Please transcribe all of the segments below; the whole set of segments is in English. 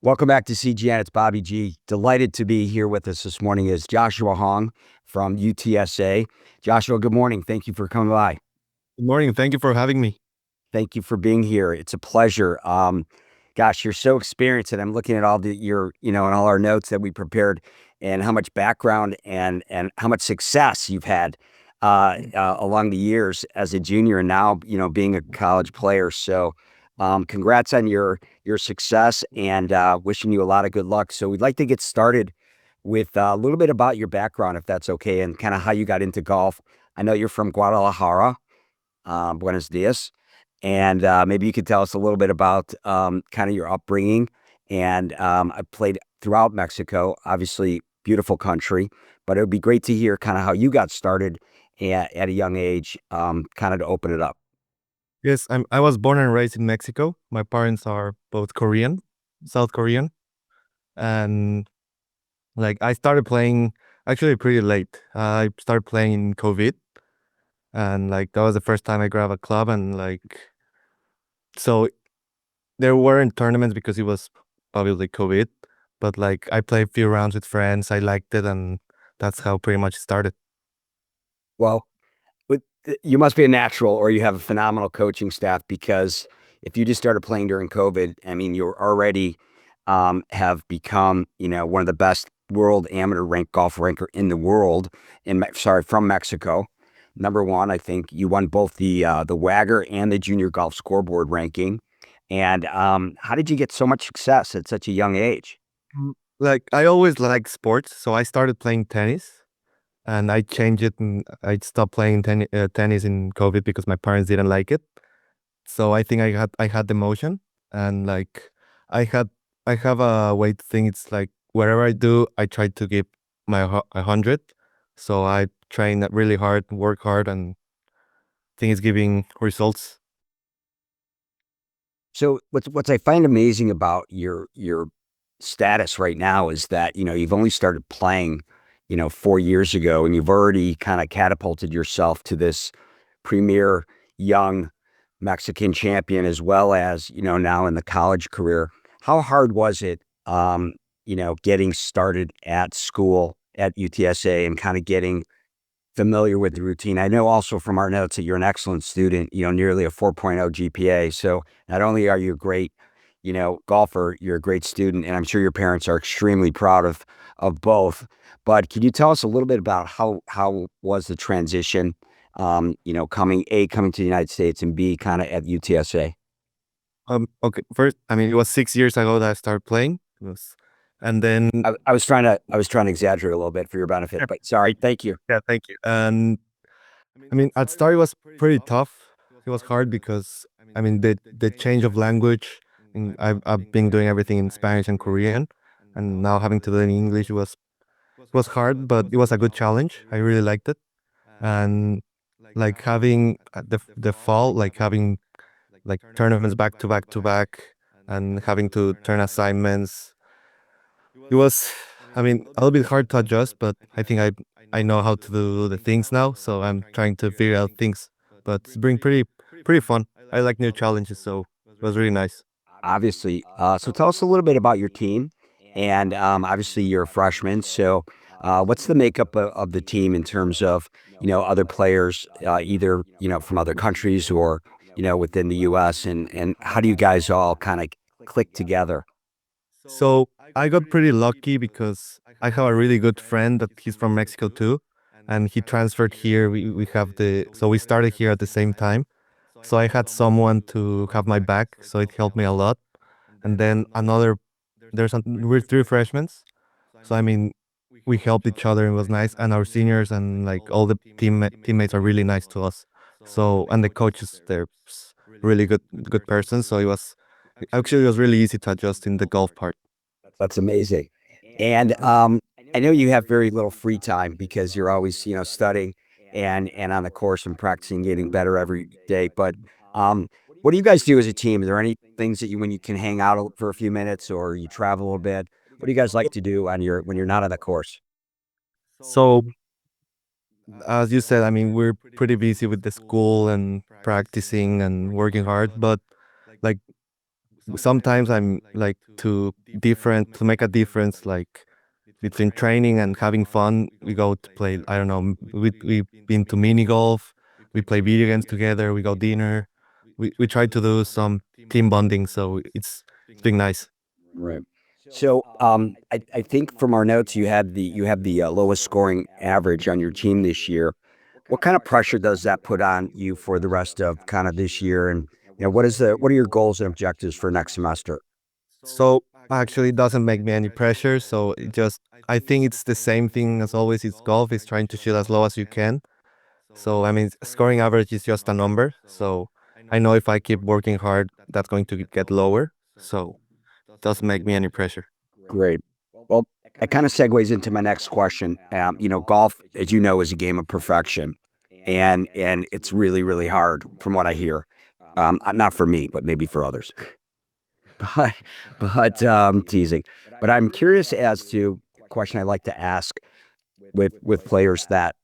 Welcome back to CGN. It's Bobby G. Delighted to be here with us this morning is Joshua Hong from UTSA. Joshua, good morning. Thank you for coming by. Good morning. Thank you for having me. Thank you for being here. It's a pleasure. Gosh, you're so experienced, and I'm looking at all and all our notes that we prepared, and how much background and how much success you've had along the years as a junior, and now being a college player. So, congrats on your success, and wishing you a lot of good luck. So, we'd like to get started with a little bit about your background, if that's okay, and kind of how you got into golf. I know you're from Guadalajara, Buenos Dias. And maybe you could tell us a little bit about kind of your upbringing. And I played throughout Mexico, obviously beautiful country, but it would be great to hear kind of how you got started at a young age, kind of to open it up. Yes, I was born and raised in Mexico. My parents are both Korean, South Korean, and I started playing actually pretty late. I started playing in COVID, and that was the first time I grabbed a club, and so there weren't tournaments because it was probably COVID, but I played a few rounds with friends. I liked it, and that's how pretty much it started. Well, you must be a natural, or you have a phenomenal coaching staff, because if you just started playing during COVID, I mean, you're already have become, one of the best world amateur rank golf ranker in the world. From Mexico. Number one, I think you won both the WAGR and the junior golf scoreboard ranking. And how did you get so much success at such a young age? I always liked sports, so I started playing tennis. And I changed it, and I stopped playing tennis in COVID because my parents didn't like it. So I think I had the motion, and I had I have a way to think. It's like wherever I do, I try to give my 100. So I train really hard, work hard, and think it's giving results. So what's I find amazing about your status right now is that, you've only started playing, 4 years ago, and you've already kind of catapulted yourself to this premier young Mexican champion, as well as, now in the college career. How hard was it, getting started at school at UTSA and kind of getting familiar with the routine? I know also from our notes that you're an excellent student, nearly a 4.0 GPA. So not only are you a great, golfer, you're a great student, and I'm sure your parents are extremely proud of both. But can you tell us a little bit about how was the transition, coming to the United States, and B, kind of at UTSA? Okay. First, I mean, it was 6 years ago that I started playing. And then I was trying to exaggerate a little bit for your benefit, but sorry. Thank you. yeah, thank you. And I mean, at start it was pretty tough. It was hard because I mean the change of language. And I've been doing everything in Spanish and Korean, and now having to learn English was hard, but it was a good challenge. I really liked it, and having the fall, having tournaments back to back to back, and having to turn assignments. It was, I mean, a little bit hard to adjust, but I think I know how to do the things now, so I'm trying to figure out things. But it's been pretty fun. I like new challenges, so it was really nice. Obviously. So tell us a little bit about your team, and obviously you're a freshman. So what's the makeup of the team in terms of other players, either from other countries, or within the U.S., and how do you guys all kind of click together? So I got pretty lucky because I have a really good friend that he's from Mexico too, and he transferred here. We have so we started here at the same time. So I had someone to have my back, so it helped me a lot. And then we're three freshmen, so I mean we helped each other. It was nice, and our seniors and all the teammates are really nice to us. So and the coaches, they're really good person. So it was really easy to adjust in the golf part. That's amazing. And I know you have very little free time because you're always, studying and on the course and practicing, getting better every day. But what do you guys do as a team? Are there any things that when you can hang out for a few minutes, or you travel a little bit? What do you guys like to do on when you're not on the course? So as you said, I mean we're pretty busy with the school and practicing and working hard, but like sometimes I'm like to make a difference, like between training and having fun. We go to play, I don't know, we've been to mini golf, we play video games together, we go dinner. We try to do some team bonding, so it's been nice. Right. So, I think from our notes, you have the lowest scoring average on your team this year. What kind of pressure does that put on you for the rest of kind of this year? And what are your goals and objectives for next semester? So actually it doesn't make me any pressure. So I think it's the same thing as always. It's golf. It's trying to shoot as low as you can. So I mean, scoring average is just a number. So I know if I keep working hard, that's going to get lower. So it doesn't make me any pressure. Great. Well, that kind of segues into my next question. Golf, as you know, is a game of perfection, and it's really, really hard from what I hear. Not for me, but maybe for others. But teasing. But I'm curious as to a question I like to ask with players that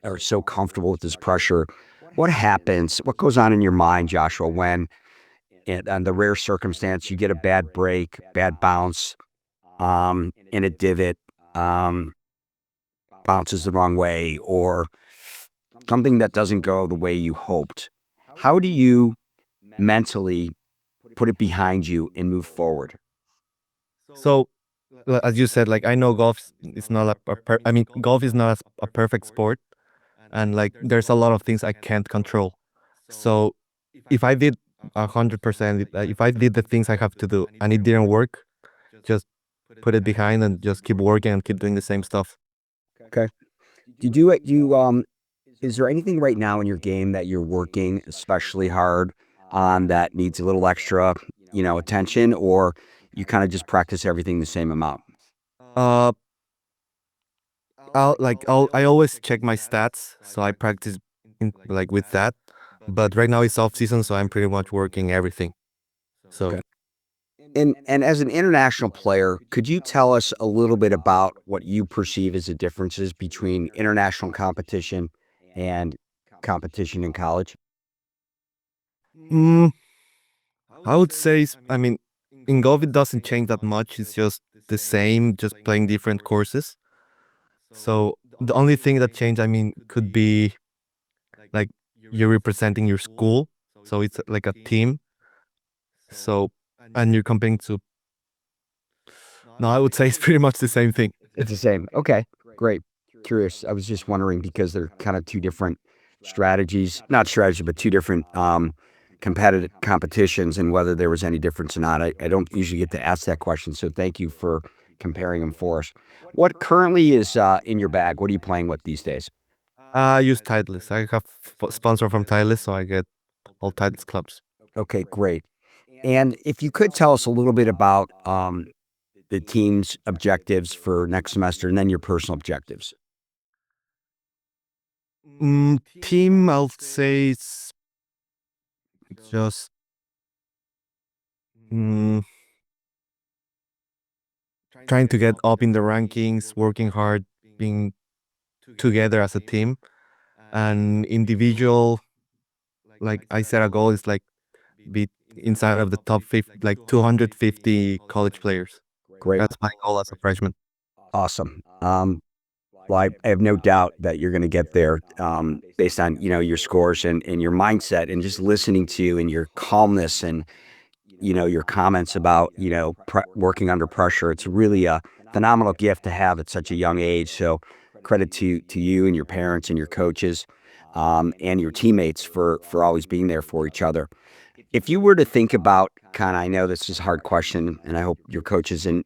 are so comfortable with this pressure. What happens? What goes on in your mind, Joshua, when on the rare circumstance you get a bad break, bad bounce, in a divot, um, bounces the wrong way, or something that doesn't go the way you hoped? How do you mentally put it behind you and move forward? So as you said, like I know is not I mean, golf is not a perfect sport, and like there's a lot of things I can't control. So if I did 100%, if I did the things I have to do and it didn't work, just put it behind and just keep working and keep doing the same stuff. Okay. Do you do it? Is there anything right now in your game that you're working especially hard on that needs a little extra, attention, or you kind of just practice everything the same amount? Uh, I always check my stats, so I practice like with that. But right now it's off season, so I'm pretty much working everything. So Okay. And as an international player, could you tell us a little bit about what you perceive as the differences between international competition and competition in college? mm, I would say, I mean, in golf it doesn't change that much. It's just the same, just playing different courses. So the only thing that changed, I mean, could be like you're representing your school, so it's like a team. So and you're competing to. No, I would say it's pretty much the same thing. It's the same. Okay, great. Curious. I was just wondering because they're kind of two different strategies, not strategy, but two different competitive competitions, and whether there was any difference or not. I don't usually get to ask that question, so thank you for comparing them for us. What currently is in your bag? What are you playing with these days? I use Titleist. I have sponsor from Titleist, so I get all Titleist clubs. Okay, great. And if you could tell us a little bit about the team's objectives for next semester, and then your personal objectives. Team, I'll say it's just mm, trying to get up in the rankings, working hard, being together as a team. And individual, like I set a goal is like be inside of the top 50, like 250 college players. Great. That's my goal as a freshman. Awesome. Well, I have no doubt that you're going to get there based on your scores and your mindset and just listening to you and your calmness and your comments about working under pressure. It's really a phenomenal gift to have at such a young age. So credit to you and your parents and your coaches and your teammates for always being there for each other. If you were to think about I know this is a hard question, and I hope your coaches and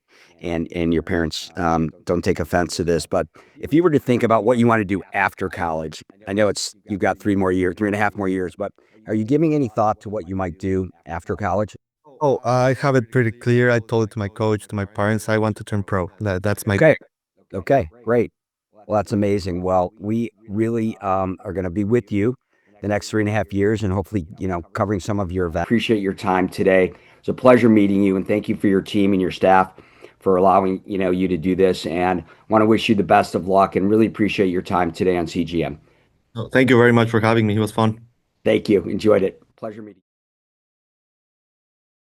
your parents don't take offense to this, but if you were to think about what you want to do after college, I know you've got 3 and a half more years, but are you giving any thought to what you might do after college? Oh, I have it pretty clear. I told it to my coach, to my parents. I want to turn pro. That's my. Okay. Okay. Great. Well, that's amazing. Well, we really are going to be with you the next 3.5 years and hopefully, covering some of your events. Appreciate your time today. It's a pleasure meeting you, and thank you for your team and your staff for allowing, you to do this, and want to wish you the best of luck and really appreciate your time today on CGN. Thank you very much for having me. It was fun. Thank you. Enjoyed it. Pleasure meeting you.